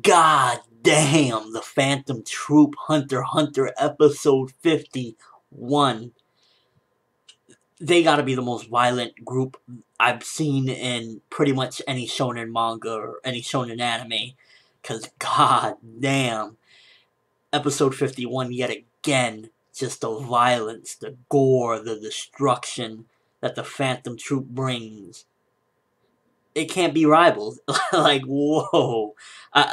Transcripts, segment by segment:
God damn, the Phantom Troupe Hunter x Hunter episode 51. They gotta be the most violent group I've seen in pretty much any shonen manga or any shonen anime. Cause god damn, episode 51 yet again, just the violence, the gore, the destruction that the Phantom Troupe brings. It can't be rivaled. Like, whoa.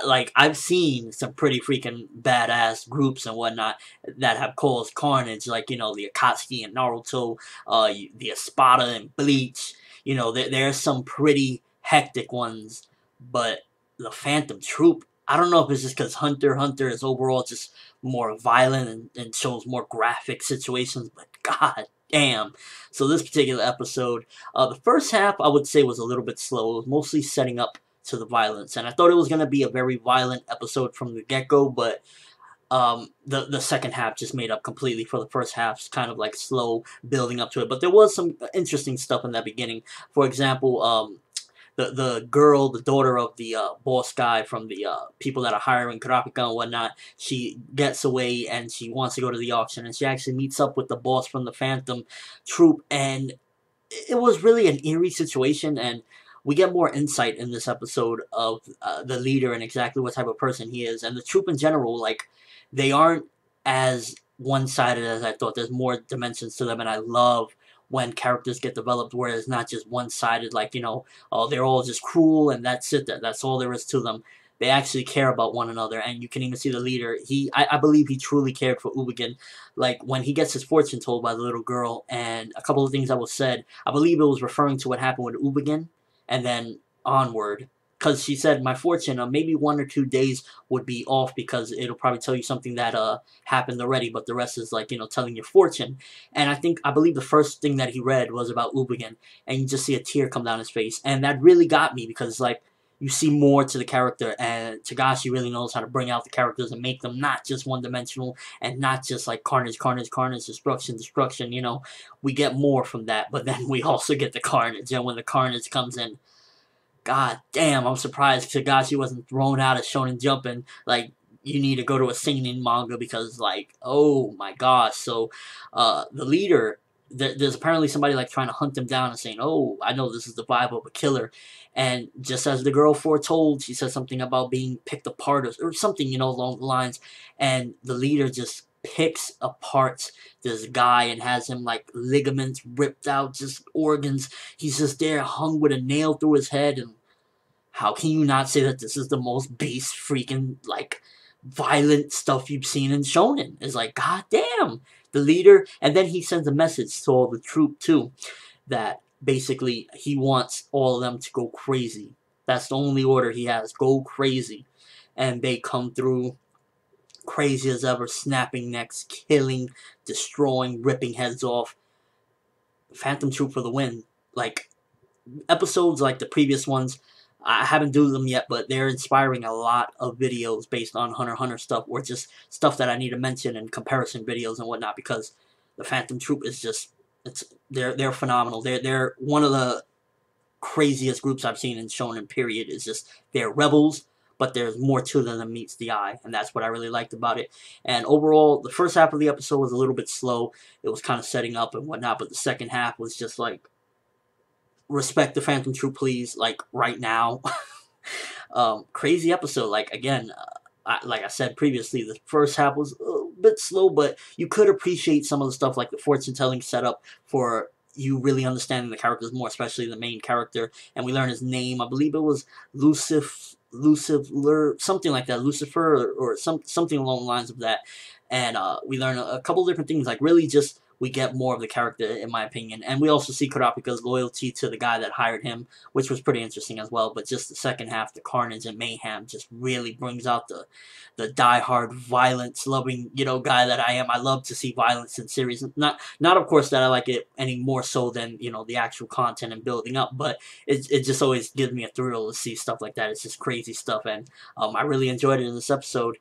Like, I've seen some pretty freaking badass groups and whatnot that have caused carnage, like, the Akatsuki and Naruto, the Espada and Bleach. There's some pretty hectic ones, but the Phantom Troupe, I don't know if it's just because Hunter x Hunter is overall just more violent and shows more graphic situations, but god damn. So this particular episode, the first half I would say was a little bit slow. It was mostly setting up to the violence, and I thought it was going to be a very violent episode from the get-go, but the second half just made up completely for the first half's kind of like slow building up to it. But there was some interesting stuff in that beginning. For example, the girl, the daughter of the boss guy from the people that are hiring Kurapika and whatnot, she gets away and she wants to go to the auction, and she actually meets up with the boss from the Phantom Troupe, and it was really an eerie situation, and we get more insight in this episode of the leader and exactly what type of person he is, and the troupe in general. Like, they aren't as one-sided as I thought. There's more dimensions to them, and I love when characters get developed where it's not just one-sided, like, oh, they're all just cruel and that's it, that's all there is to them. They actually care about one another, and you can even see the leader. I believe he truly cared for Ubagin. Like, when he gets his fortune told by the little girl, and a couple of things that was said, I believe it was referring to what happened with Ubagin, and then onward. Because she said, my fortune, maybe 1 or 2 days would be off because it'll probably tell you something that happened already, but the rest is like, telling your fortune. And I believe the first thing that he read was about Ubagin, and you just see a tear come down his face. And that really got me because, like, you see more to the character, and Togashi really knows how to bring out the characters and make them not just one-dimensional and not just like carnage, carnage, carnage, destruction, destruction, We get more from that, but then we also get the carnage, and when the carnage comes in, god damn, I'm surprised Togashi wasn't thrown out of Shonen Jump and, like, you need to go to a seinen manga because, like, oh my gosh. So, the leader, there's apparently somebody, like, trying to hunt him down and saying, oh, I know this is the vibe of a killer. And just as the girl foretold, she said something about being picked apart or something, along the lines. And the leader just picks apart this guy and has him, like, ligaments ripped out, just organs. He's just there hung with a nail through his head, and how can you not say that this is the most beast freaking, like, violent stuff you've seen in shonen? It's like, god damn, the leader. And then he sends a message to all the troupe too, that basically he wants all of them to go crazy. That's the only order he has, go crazy. And they come through crazy as ever, snapping necks, killing, destroying, ripping heads off. Phantom Troupe for the win. Like, episodes like the previous ones, I haven't done them yet, but they're inspiring a lot of videos based on Hunter x Hunter stuff, or just stuff that I need to mention in comparison videos and whatnot, because the Phantom Troupe is just, they're phenomenal. They're one of the craziest groups I've seen in shonen, period. It's just, they're rebels, but there's more to them than meets the eye, and that's what I really liked about it. And overall, the first half of the episode was a little bit slow. It was kind of setting up and whatnot, but the second half was just like, respect the Phantom Troupe, please, like, right now. Crazy episode. Like, again, like I said previously, the first half was a bit slow, but you could appreciate some of the stuff, like the fortune-telling setup for you really understanding the characters more, especially the main character. And we learn his name. I believe it was Lucifer, something like that, Lucifer, or something along the lines of that. And we learn a couple different things, like, really just, we get more of the character, in my opinion. And we also see Kurapika's loyalty to the guy that hired him, which was pretty interesting as well. But just the second half, the carnage and mayhem just really brings out the die-hard, violence-loving, guy that I am. I love to see violence in series. Not of course, that I like it any more so than, the actual content and building up. But it just always gives me a thrill to see stuff like that. It's just crazy stuff. And I really enjoyed it in this episode.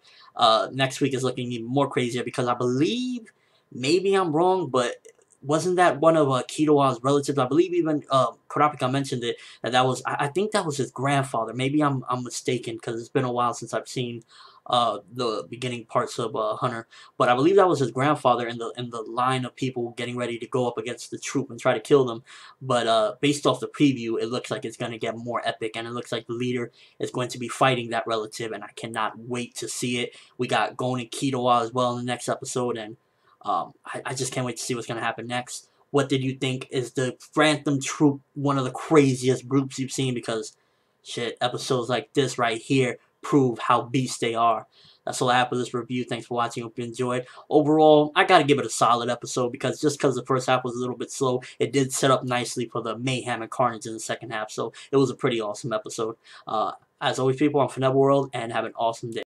Next week is looking even more crazier because I believe, maybe I'm wrong, but wasn't that one of Kitowa's relatives? I believe even Kurapika mentioned it, that was, I think that was his grandfather. Maybe I'm mistaken, because it's been a while since I've seen the beginning parts of Hunter, but I believe that was his grandfather in the line of people getting ready to go up against the Troupe and try to kill them. But based off the preview, it looks like it's going to get more epic, and it looks like the leader is going to be fighting that relative, and I cannot wait to see it. We got Gon and Kitowa as well in the next episode, and I just can't wait to see what's going to happen next. What did you think? Is the Phantom Troupe one of the craziest groups you've seen? Because, shit, episodes like this right here prove how beast they are. That's all I have for this review. Thanks for watching. Hope you enjoyed. Overall, I gotta give it a solid episode, because just because the first half was a little bit slow, it did set up nicely for the mayhem and carnage in the second half. So it was a pretty awesome episode. As always, people, I'm ForneverWorld, and have an awesome day.